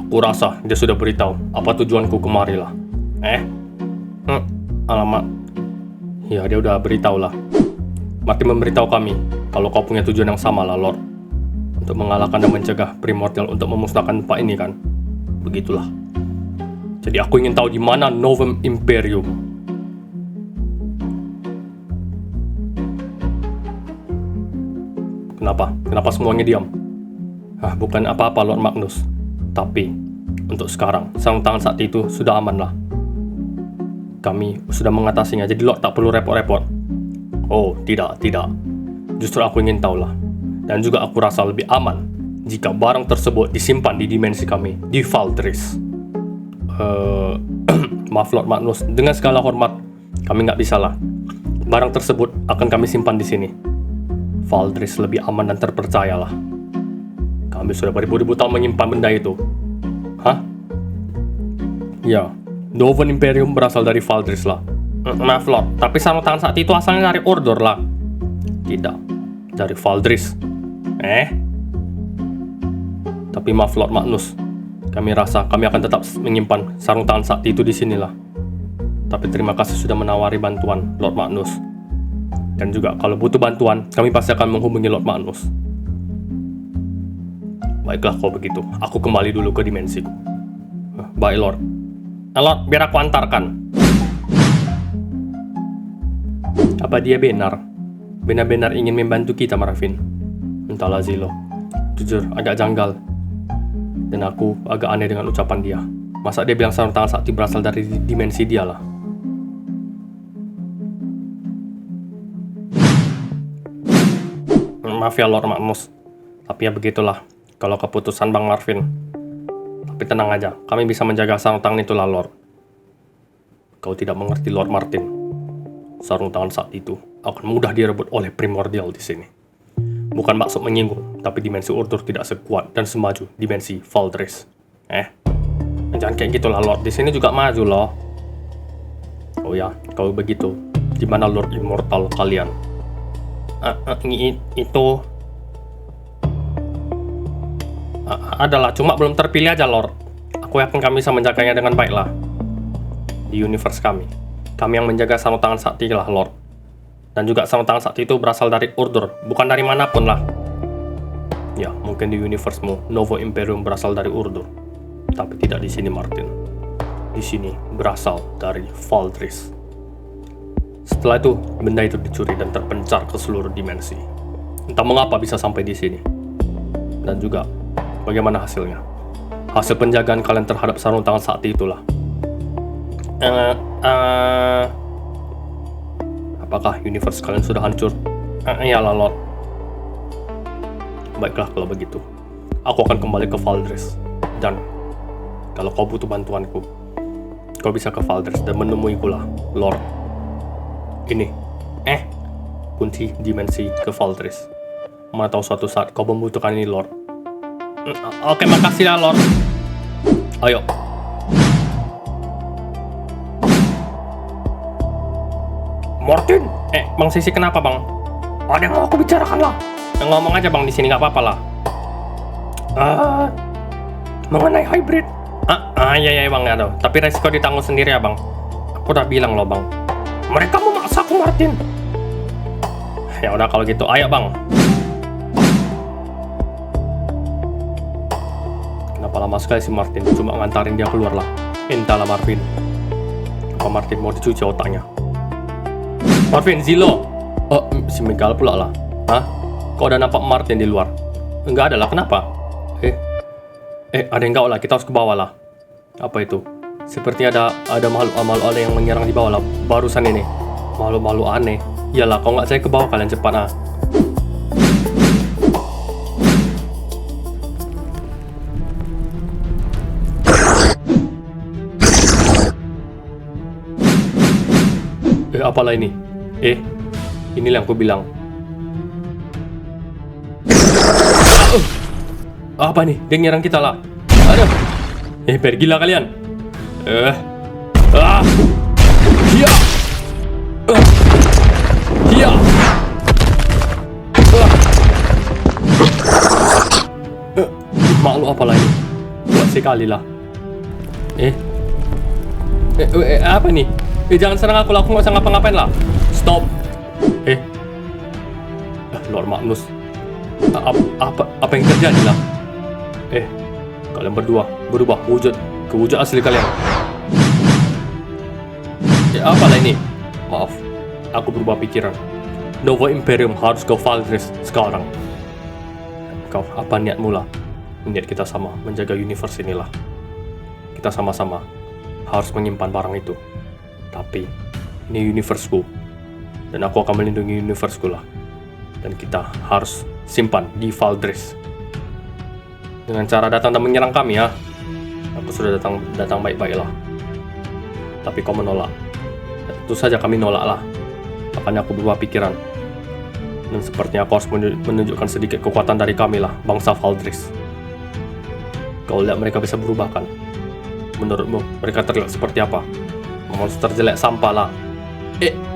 Kurasa dia sudah beritahu apa tujuanku kemari lah. Alamak. Ya, dia udah beritahu lah. Martin memberitahu kami kalau kau punya tujuan yang sama lah, Lord. Untuk mengalahkan dan mencegah Primordial untuk memusnahkan tempat ini kan. Begitulah. Jadi aku ingin tahu di mana Novum Imperium. Kenapa? Kenapa semuanya diam? Bukan apa-apa, Lord Magnus. Tapi, untuk sekarang, sarung tangan sakti itu sudah aman lah. Kami sudah mengatasinya, jadi Lord tak perlu repot-repot. Oh, tidak. Justru aku ingin tahu lah. Dan juga aku rasa lebih aman jika barang tersebut disimpan di dimensi kami, di Valdris. Maaf Lord Magnus, dengan segala hormat, kami nggak bisa lah. Barang tersebut akan kami simpan di sini. Valdris lebih aman dan terpercaya lah. Kami sudah beribu-ribu tahun menyimpan benda itu. Ya, Novum Imperium berasal dari Valdris lah. Maaf Lord, tapi sarung tangan sakti itu asalnya dari Ordor lah. Tidak, dari Valdris. Tapi maaf Lord Magnus, kami rasa kami akan tetap menyimpan sarung tangan sakti itu di sinilah. Tapi terima kasih sudah menawari bantuan Lord Magnus. Dan juga kalau butuh bantuan, kami pasti akan menghubungi Lord Magnus. Baiklah kalau begitu, aku kembali dulu ke dimensiku. Baik Lord. Lord, biar aku antarkan. Apa dia benar-benar ingin membantu kita, Marvin? Entahlah Zilo, jujur agak janggal. Dan aku agak aneh dengan ucapan dia. Masa dia bilang sarung tangan sakti berasal dari dimensi dia lah? Maaf ya Lord Magnus, tapi ya begitulah kalau keputusan Bang Marvin. Tapi tenang aja, kami bisa menjaga sarung tangan itulah Lord. Kau tidak mengerti Lord Martin. Sarung tangan sakti itu akan mudah direbut oleh Primordial di sini. Bukan maksud menyinggung, tapi dimensi Ordor tidak sekuat dan semaju dimensi Valdris. Jangan kayak gitulah Lord, di sini juga maju loh. Oh ya, kalau begitu, di mana Lord Immortal kalian? Itu adalah cuma belum terpilih aja Lord. Aku yakin kami bisa menjaganya dengan baik lah. Di universe kami yang menjaga sarung tangan sakti lah Lord. Dan juga sarung tangan sakti itu berasal dari Ordor, bukan dari manapun lah. Ya, mungkin di universe-mu Novum Imperium berasal dari Ordor, tapi tidak di sini Martin. Di sini berasal dari Valdris. Setelah itu, benda itu dicuri dan terpencar ke seluruh dimensi. Entah mengapa bisa sampai di sini. Dan juga, bagaimana hasilnya? Hasil penjagaan kalian terhadap sarung tangan sakti itulah. Apakah universe kalian sudah hancur? Iyalah Lord. Baiklah kalau begitu. Aku akan kembali ke Valdris. Dan, kalau kau butuh bantuanku, kau bisa ke Valdris dan menemuiku lah, Lord. Ini, kunci dimensi ke Valdris. Mana tahu suatu saat kau membutuhkan ini, Lord. Oke, makasih lah, Lord. Ayo. Martin, Bang Sisi kenapa, Bang? Ada yang mau aku bicarakan lah. Ngomong aja, Bang, di sini nggak apa-apa lah. Mengenai hybrid. Iya, Bang, ya, tapi resiko ditanggung sendiri ya, Bang. Aku udah bilang loh, Bang. Mereka memaksa aku, Martin. Ya udah kalau gitu, ayo Bang. Kenapa lama sekali si Martin? Cuma ngantarin dia keluar lah. Entahlah Marvin. Apa Martin mau dicuci otaknya? Marvin, Zilo. Si Miguel pula lah. Kau udah nampak Martin di luar? Enggak ada lah, kenapa? Ada yang enggak lah, kita harus ke bawah lah. Apa itu? Seperti ada makhluk aneh yang menyerang di bawah lah barusan ini. Makhluk aneh. Iyalah, kalau nggak saya ke bawah kalian cepat Apalah ini? Inilah yang aku bilang. Apa nih? Dia nyerang kita lah. Aduh. Pergilah kalian. Iya. Iya. Makhluk apa lagi? Buat sekali lah. Apa nih? Jangan serang aku nggak usah ngapa-ngapain lah. Stop. Lord Magnus. Apa yang terjadi lah? Kalian berdua berubah ke wujud asli kalian. Apalah ini? Maaf, aku berubah pikiran. Nova Imperium harus ke Valdres sekarang. Kau, apa niatmu lah? Niat kita sama, menjaga universe inilah. Kita sama-sama harus menyimpan barang itu. Tapi, ini universeku. Dan aku akan melindungi universeku lah. Dan kita harus simpan di Valdres. Dengan cara datang dan menyerang kami ya. Aku sudah datang baik-baik lah. Tapi kau menolak. Dan tentu saja kami nolak lah. Makanya aku berubah pikiran. Dan sepertinya aku harus menunjukkan sedikit kekuatan dari kami lah, bangsa Valdres. Kau lihat mereka bisa berubah kan? Menurutmu mereka terlihat seperti apa? Monster jelek sampah lah.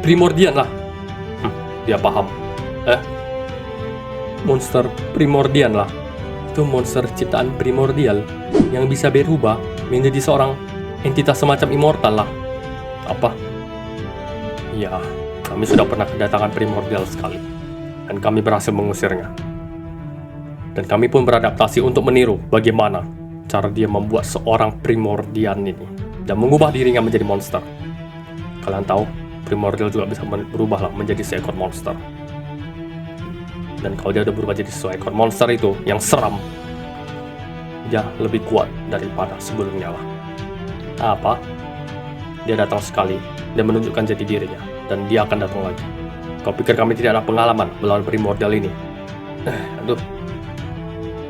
Primordian lah. Dia paham. Monster Primordian lah. Itu monster ciptaan primordial yang bisa berubah menjadi seorang entitas semacam immortal lah. Apa? Ya, kami sudah pernah kedatangan primordial sekali. Dan kami berhasil mengusirnya. Dan kami pun beradaptasi untuk meniru bagaimana cara dia membuat seorang primordian ini dan mengubah dirinya menjadi monster. Kalian tahu, primordial juga bisa berubah lah menjadi seekor monster. Dan kalau dia udah berubah jadi seekor monster itu yang seram, dia lebih kuat daripada sebelumnya lah. Apa? Dia datang sekali dan menunjukkan jati dirinya, dan dia akan datang lagi. Kau pikir kami tidak ada pengalaman melawan primordial ini? Aduh.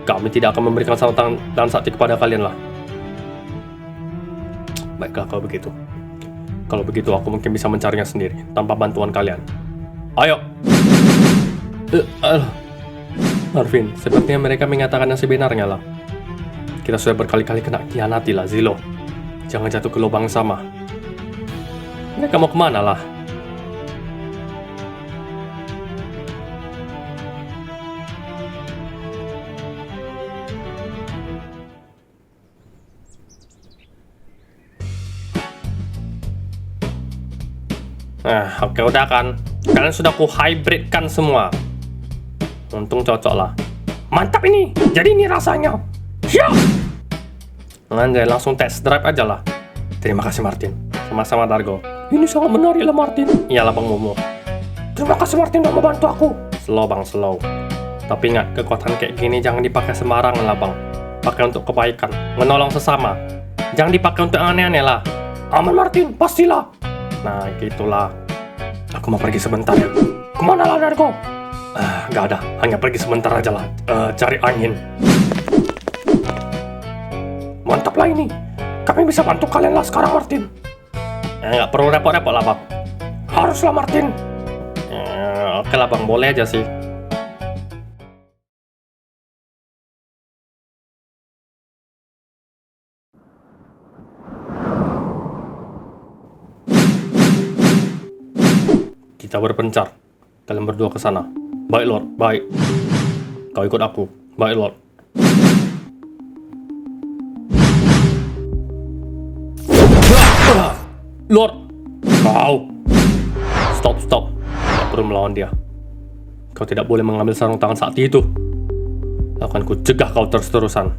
Kami tidak akan memberikan sarung tangan sakti kepada kalian lah. Baiklah kalau begitu. Kalau begitu aku mungkin bisa mencarinya sendiri tanpa bantuan kalian. Ayo. Marvin, sepertinya mereka mengatakan yang sebenarnya lah. Kita sudah berkali-kali kena khianati lah, Zilo. Jangan jatuh ke lubang sama. Mereka mau kemana lah? Oke udah kan. Kalian sudah ku hybridkan semua. Untung cocok lah. Mantap ini. Jadi ini rasanya. Ya. Anjay, langsung test drive aja lah. Terima kasih Martin. Sama-sama Dargo. Ini sangat menarik lah Martin. Iyalah Bang Momo. Terima kasih Martin udah membantu aku. Slow Bang, slow. Tapi ingat, kekuatan kayak gini jangan dipakai sembarangan lah Bang. Pakai untuk kebaikan, menolong sesama. Jangan dipakai untuk aneh-aneh lah. Aman Martin, pastilah. Nah, gitulah. Aku mau pergi sebentar ya. Kemana lah, Dargo? Gak ada. Hanya pergi sebentar aja lah. Cari angin. Mantap lah ini. Kami bisa bantu kalian lah sekarang, Martin. Gak perlu repot-repot lah, Bang. Haruslah, Martin. Oke lah, Bang. Boleh aja sih. Kita berpencar. Kalian berdua ke sana. Baik, Lord. Baik. Kau ikut aku. Baik, Lord. Lord. Kau. Stop. Tidak perlu melawan dia. Kau tidak boleh mengambil sarung tangan sakti itu. Akan ku cegah kau terus-terusan.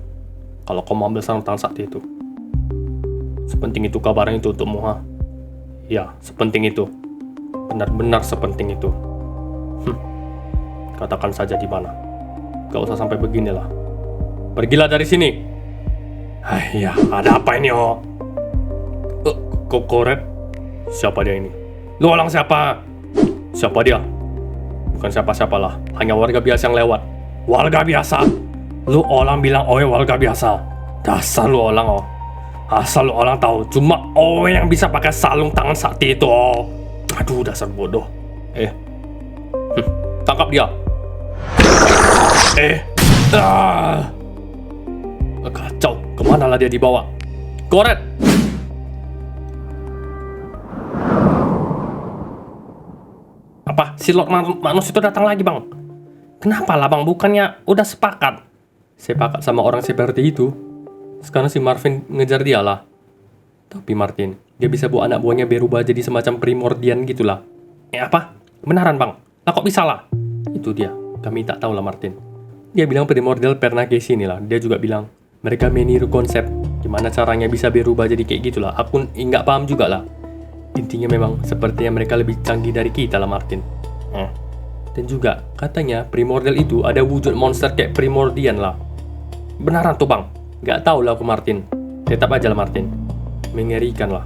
Kalau kau mau ambil sarung tangan sakti itu. Sepenting itu kabarnya itu untukmu, ha? Ya, sepenting itu. Benar-benar sepenting itu. Katakan saja di mana. Gak usah sampai beginilah. Pergilah dari sini. Ya, ada apa ini, oh? Koret? Siapa dia ini? Lu orang siapa? Siapa dia? Bukan siapa-siapa lah. Hanya warga biasa yang lewat. Warga biasa? Lu orang bilang oe warga biasa. Dasar lu orang, oh. Asal lu orang tahu, cuma oe yang bisa pakai sarung tangan sakti itu, oh. Aduh, dasar bodoh. Tangkap dia. Kacau. Kemana lah dia dibawa? Koret. Apa? Si Lord Magnus itu datang lagi, Bang. Kenapa lah, Bang? Bukannya udah sepakat sama orang seperti itu? Sekarang si Marvin ngejar dia lah. Tapi Martin, dia bisa bawa anak buahnya berubah jadi semacam primordian gitulah. Apa? Beneran bang? Lah kok bisa lah? Itu dia, kami tak tahu lah Martin. Dia bilang primordial pernah ke sini lah. Dia juga bilang, mereka meniru konsep gimana caranya bisa berubah jadi kayak gitulah. Aku nggak paham juga lah. Intinya memang sepertinya mereka lebih canggih dari kita lah Martin. Dan juga katanya primordial itu ada wujud monster kayak primordian lah. Beneran tuh bang? Nggak tahu lah aku Martin. Tetap aja lah Martin. Mengerikan lah.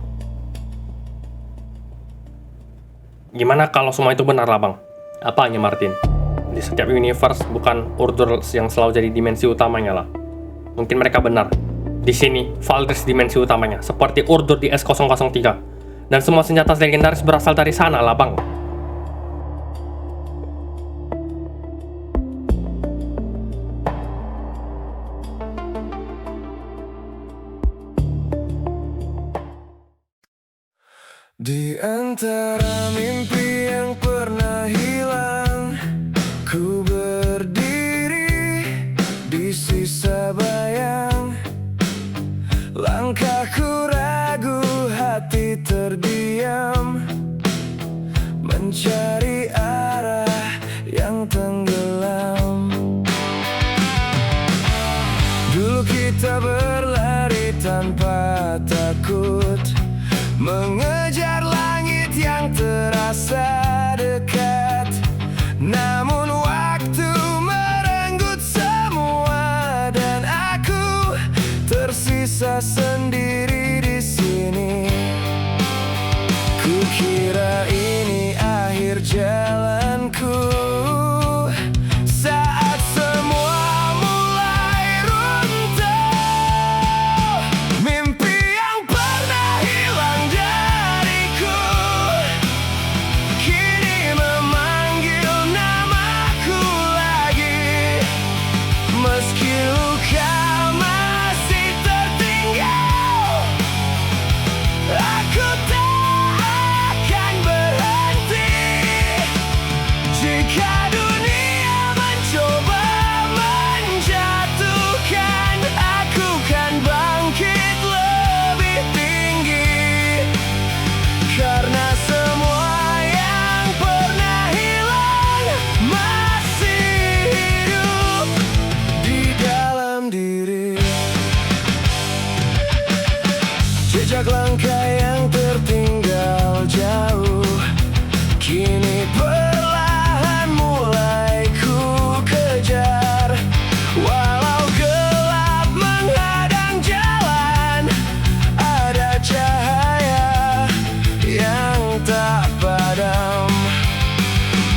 Gimana kalau semua itu benar lah bang? Apanya Martin? Di setiap universe bukan order yang selalu jadi dimensi utamanya lah. Mungkin mereka benar. Di sini, Valdris dimensi utamanya, seperti order di S003. Dan semua senjata legendaris berasal dari sana lah bang. Di antara mimpi yang pernah hilang, ku berdiri di sisa bayang. Langkahku ragu, hati terdiam, mencari arah yang tenggelam. Dulu kita berlari tanpa takut, mengejar langit yang terasa